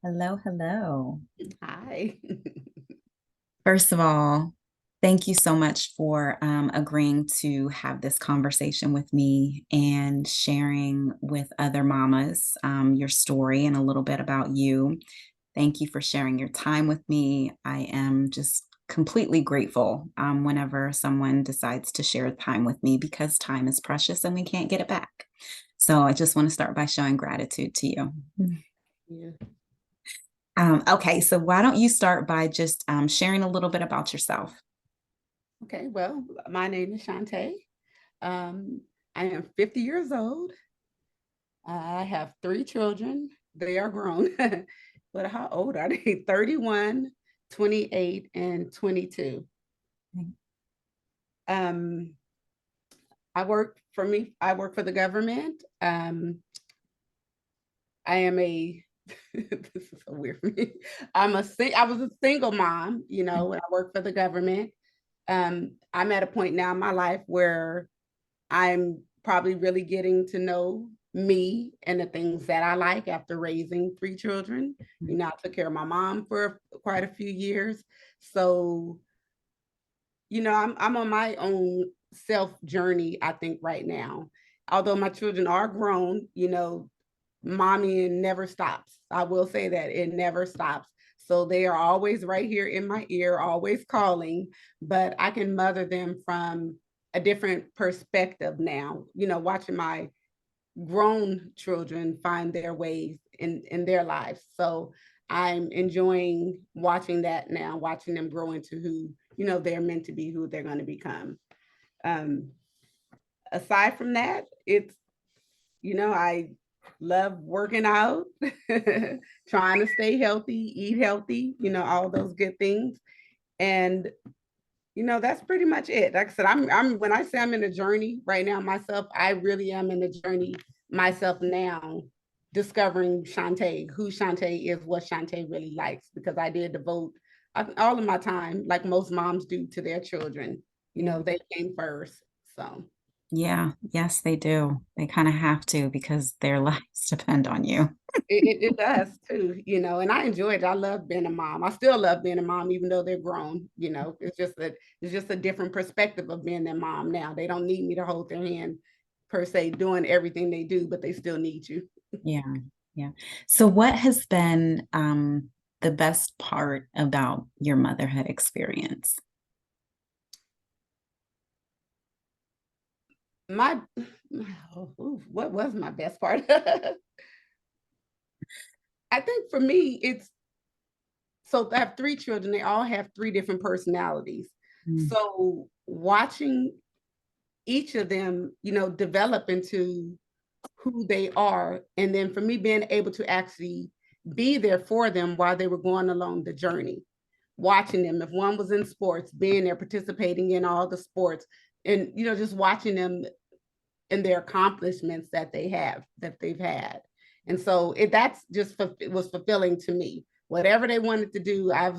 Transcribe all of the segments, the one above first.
Hello, hello. Hi. First of all, thank you so much for agreeing to have this conversation with me and sharing with other mamas your story and a little bit about you. Thank you for sharing your time with me. I am just completely grateful whenever someone decides to share time with me because time is precious and we can't get it back. So I just want to start by showing gratitude to you. Yeah. Okay, so why don't you start by just sharing a little bit about yourself? Okay. Well, my name is Shante. Um, I am 50 years old. I have three children. They are grown. But how old are they? 31, 28, and 22. Um, I work for the government. I am a this is so weird for me. I was a single mom, when I worked for the government. I'm at a point now in my life where I'm probably really getting to know me and the things that I like after raising three children. I took care of my mom for quite a few years. So, I'm on my own self journey, I think, right now. Although my children are grown, mommy never stops. I will say that it never stops. So they are always right here in my ear, always calling, but I can mother them from a different perspective now, watching my grown children find their ways in their lives. So I'm enjoying watching that now, watching them grow into who, they're meant to be, who they're going to become. Um, Aside from that, I love working out, trying to stay healthy, eat healthy, all those good things. And that's pretty much it. Like I said, I'm when I say I'm in a journey right now myself, I really am in a journey myself now, discovering Shantae, who Shantae is, what Shantae really likes, because I did devote all of my time, like most moms do, to their children. Yeah. They came first. So Yeah, yes, they do. They kind of have to because their lives depend on you. it does too, and I enjoy it. I love being a mom. I still love being a mom, even though they're grown. It's just a different perspective of being their mom now. They don't need me to hold their hand per se, doing everything they do, but they still need you. Yeah, yeah. So what has been the best part about your motherhood experience? My what was my best part? I think for me, it's so I have three children. They all have three different personalities. Mm, So watching each of them, develop into who they are. And then for me, being able to actually be there for them while they were going along the journey, watching them. If one was in sports, being there, participating in all the sports, and just watching them and their accomplishments that they've had. And so that's just it was fulfilling to me. Whatever they wanted to do, I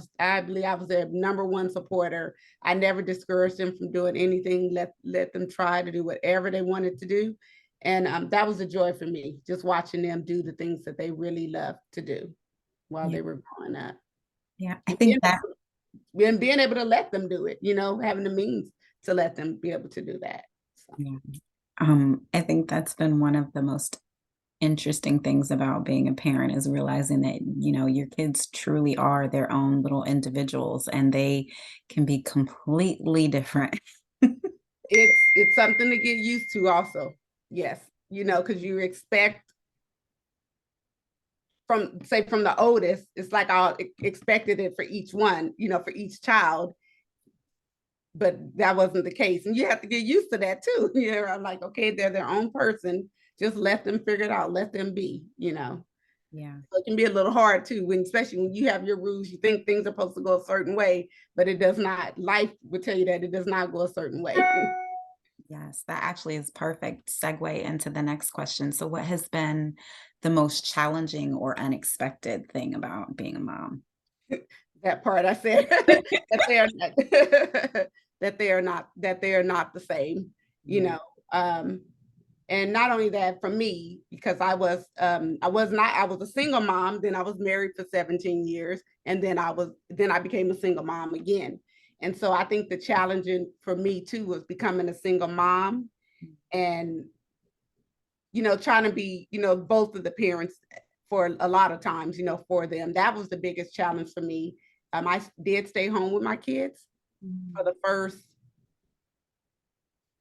believe I was their number one supporter. I never discouraged them from doing anything. Let them try to do whatever they wanted to do, and that was a joy for me, just watching them do the things that they really loved to do while yeah, they were growing up, yeah. I and think that, being able to let them do it. Having the means to let them be able to do that. So. yeah. I think that's been one of the most interesting things about being a parent is realizing that, your kids truly are their own little individuals and they can be completely different. It's something to get used to also. Yes, because you expect from the oldest, it's like I expected it for each one, for each child, but that wasn't the case, and you have to get used to that too. I'm like, okay, they're their own person, just let them figure it out, let them be. Yeah. So it can be a little hard too, especially when you have your rules, you think things are supposed to go a certain way, but it does not. Life would tell you that it does not go a certain way. Yes, that actually is perfect segue into the next question. So what has been the most challenging or unexpected thing about being a mom? That part I said that they are not that they are not the same, you Yeah. know. Um, And not only that, for me, because I was a single mom, then I was married for 17 years, and then I became a single mom again. And so I think the challenging for me too was becoming a single mom and trying to be, both of the parents for a lot of times, for them. That was the biggest challenge for me. I did stay home with my kids for the first,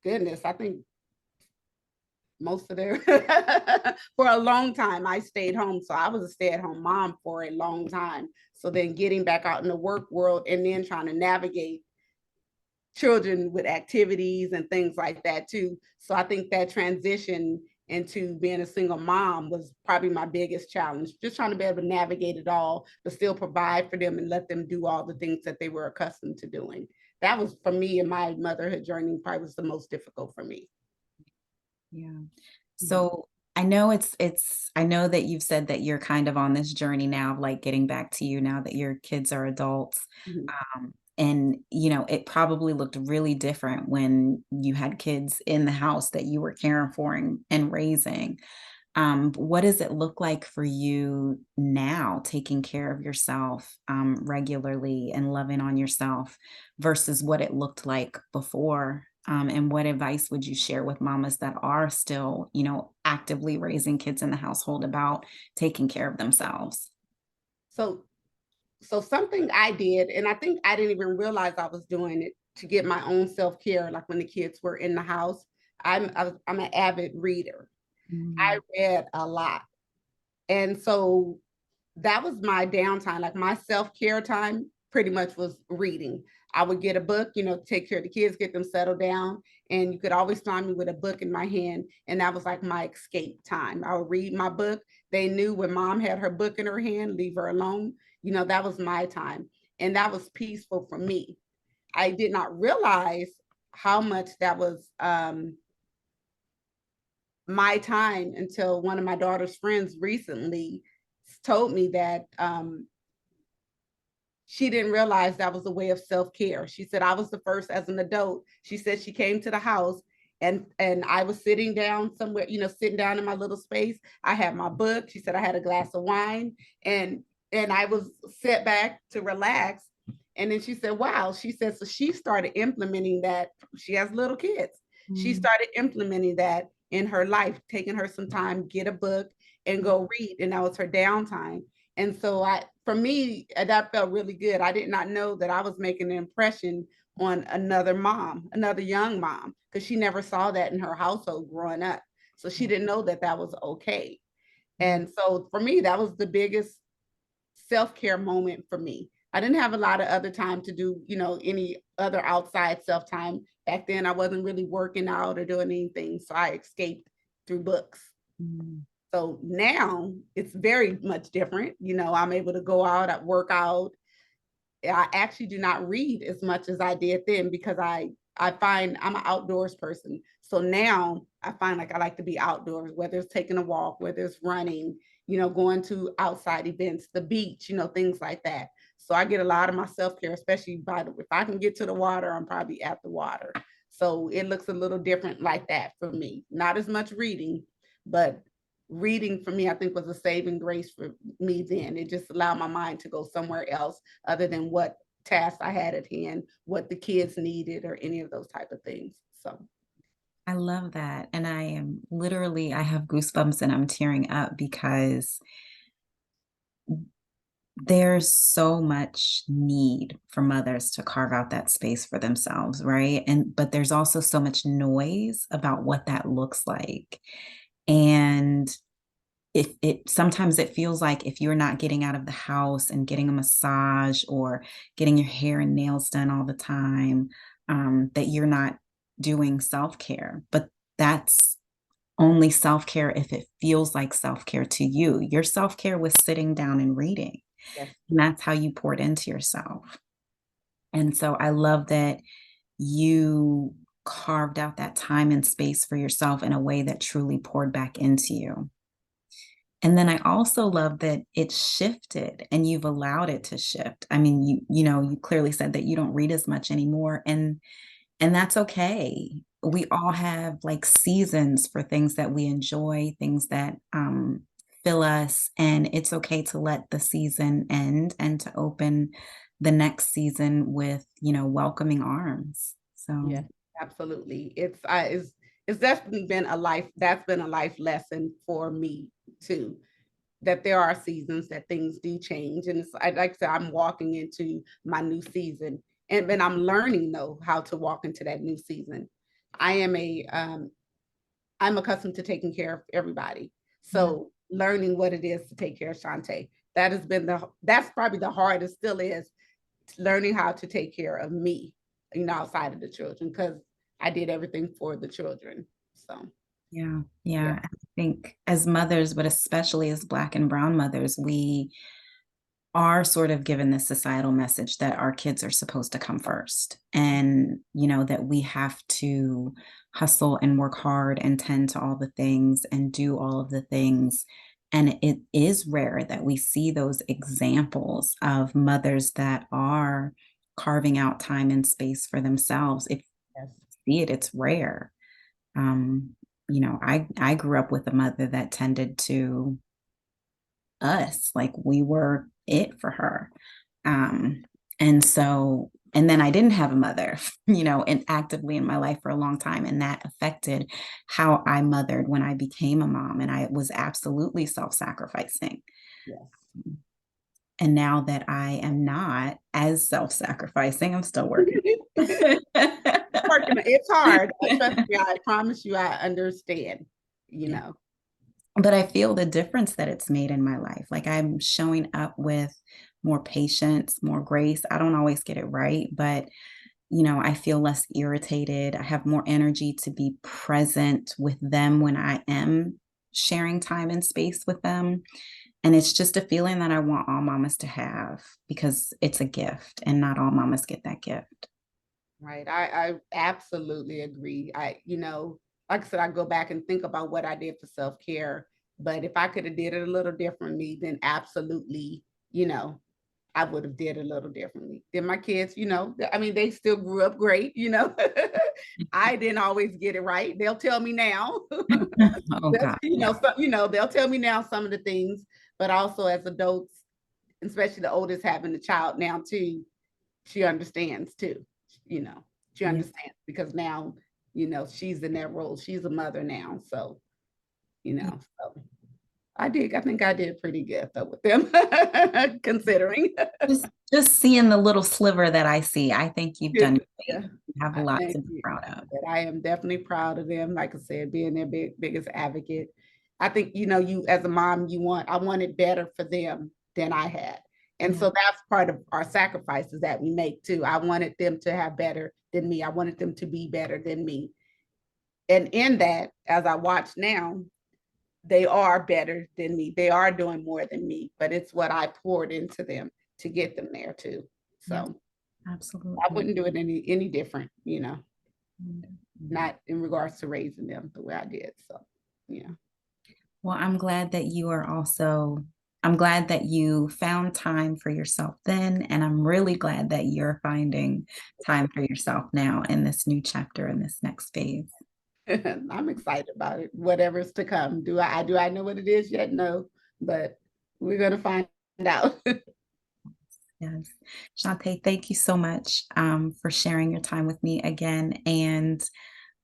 goodness, I think most of their for a long time. I stayed home, so I was a stay-at-home mom for a long time. So then getting back out in the work world and then trying to navigate children with activities and things like that too. So I think that transition into being a single mom was probably my biggest challenge, just trying to be able to navigate it all, but still provide for them and let them do all the things that they were accustomed to doing. That was, for me, in my motherhood journey, probably was the most difficult for me. Yeah. Mhm. So I know I know that you've said that you're kind of on this journey now of like getting back to you now that your kids are adults. Mhm. And it probably looked really different when you had kids in the house that you were caring for and raising. What does it look like for you now, taking care of yourself regularly and loving on yourself versus what it looked like before? And what advice would you share with mamas that are still, actively raising kids in the household about taking care of themselves? So so something I did, and I think I didn't even realize I was doing it to get my own self care. Like when the kids were in the house, I'm an avid reader. I Mm, read a lot, and so that was my downtime. Like my self care time, pretty much was reading. I would get a book, take care of the kids, get them settled down, and you could always find me with a book in my hand, and that was like my escape time. I would read my book. They knew when mom had her book in her hand, leave her alone. That was my time, and that was peaceful for me. I did not realize how much that was my time until one of my daughter's friends recently told me that she didn't realize that was a way of self-care. She said I was the first as an adult. She said she came to the house and I was sitting down somewhere, sitting down in my little space. I had my book. She said I had a glass of wine and I was set back to relax. And then she said, wow, she said, so she started implementing that. She has little kids. She mm, started implementing that in her life, taking her some time, get a book and go read. And that was her downtime. And so for me, that felt really good. I did not know that I was making an impression on another mom, another young mom, because she never saw that in her household growing up. So she didn't know that that was okay. mm. And so for me, that was the biggest self-care moment for me. I didn't have a lot of other time to do, any other outside self-time. Back then, I wasn't really working out or doing anything. So I escaped through books. Mm. So now it's very much different. I'm able to go out, I work out. I actually do not read as much as I did then because I find I'm an outdoors person. So now I find like I like to be outdoors, whether it's taking a walk, whether it's running, going to outside events, the beach, things like that. So I get a lot of my self-care, especially if I can get to the water, I'm probably at the water. So it looks a little different like that for me. Not as much reading, but reading for me, I think was a saving grace for me then. It just allowed my mind to go somewhere else other than what tasks I had at hand, what the kids needed, or any of those type of things. So I love that. And I have goosebumps and I'm tearing up because there's so much need for mothers to carve out that space for themselves, right? But there's also so much noise about what that looks like. And if it sometimes it feels like if you're not getting out of the house and getting a massage or getting your hair and nails done all the time, that you're not doing self-care. But that's only self-care if it feels like self-care to you. Your self-care was sitting down and reading. yes. And that's how you poured into yourself. And so I love that you carved out that time and space for yourself in a way that truly poured back into you. And then I also love that it shifted and you've allowed it to shift. I mean, you clearly said that you don't read as much anymore and that's okay. we all have like seasons for things that we enjoy, things that fill us, and it's okay to let the season end and to open the next season with, welcoming arms. So, Yeah, absolutely. It's definitely been a life, that's been a life lesson for me too. That there are seasons that things do change. And like I said, I'm walking into my new season. And I'm learning though how to walk into that new season. I am I'm accustomed to taking care of everybody. yeah, So learning what it is to take care of Shantae, that's probably the hardest still is learning how to take care of me, outside of the children, because I did everything for the children. So yeah, yeah, yeah. I think as mothers, but especially as Black and Brown mothers, we are sort of given this societal message that our kids are supposed to come first, and that we have to hustle and work hard and tend to all the things and do all of the things. And it is rare that we see those examples of mothers that are carving out time and space for themselves. If yes. you see it, it's rare. um I grew up with a mother that tended to us like we were it for her. um and then I didn't have a mother and actively in my life for a long time, and that affected how I mothered when I became a mom, and I was absolutely self-sacrificing. Yes. And now that I am not as self-sacrificing, I'm still working. Working, it's hard. Trust me, I promise you, I understand, you Yeah. know. But I feel the difference that it's made in my life. Like, I'm showing up with more patience, more grace. I don't always get it right, but I feel less irritated. I have more energy to be present with them when I am sharing time and space with them. And it's just a feeling that I want all mamas to have, because it's a gift and not all mamas get that gift. Right. I absolutely agree. Like I said, I go back and think about what I did for self-care. But if I could have did it a little differently, then absolutely, you know, I would have did it a little differently. Then my kids, I mean, they still grew up great. I didn't always get it right. They'll tell me now. Oh God, yeah. They'll tell me now some of the things, but also as adults, especially the oldest having a child now too, she understands too. You know, she Yeah. understands because now, she's in that role. She's a mother now. So, so I think I did pretty good though with them, considering. Just seeing the little sliver that I see, I think you've done great. Yeah, You have a I lot thank to be you. proud of. But I am definitely proud of them. Like I said, being their biggest advocate. I think, you as a mom, I wanted better for them than I had. And Yeah. so that's part of our sacrifices that we make too. I wanted them to have better than me. I wanted them to be better than me. And in that, as I watch now, they are better than me. They are doing more than me, but it's what I poured into them to get them there too. Yes, So I absolutely. wouldn't do it any different, Wonderful. not in regards to raising them the way I did. So yeah. Well, I'm glad that you found time for yourself then, and I'm really glad that you're finding time for yourself now in this new chapter, in this next phase. I'm excited about it. Whatever's to come. Do I know what it is yet? No, but we're gonna find out. Yes. Shantae, thank you so much for sharing your time with me again. And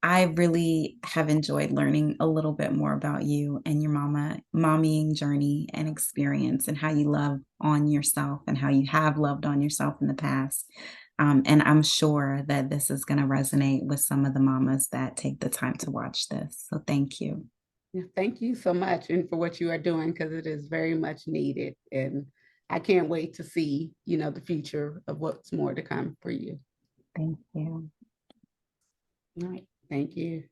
I really have enjoyed learning a little bit more about you and your mommying journey and experience, and how you love on yourself and how you have loved on yourself in the past. And I'm sure that this is going to resonate with some of the mamas that take the time to watch this. So thank you. Yeah, thank you so much and for what you are doing because it is very much needed. And I can't wait to see, the future of what's more to come for you. Thank you. All right. Thank you.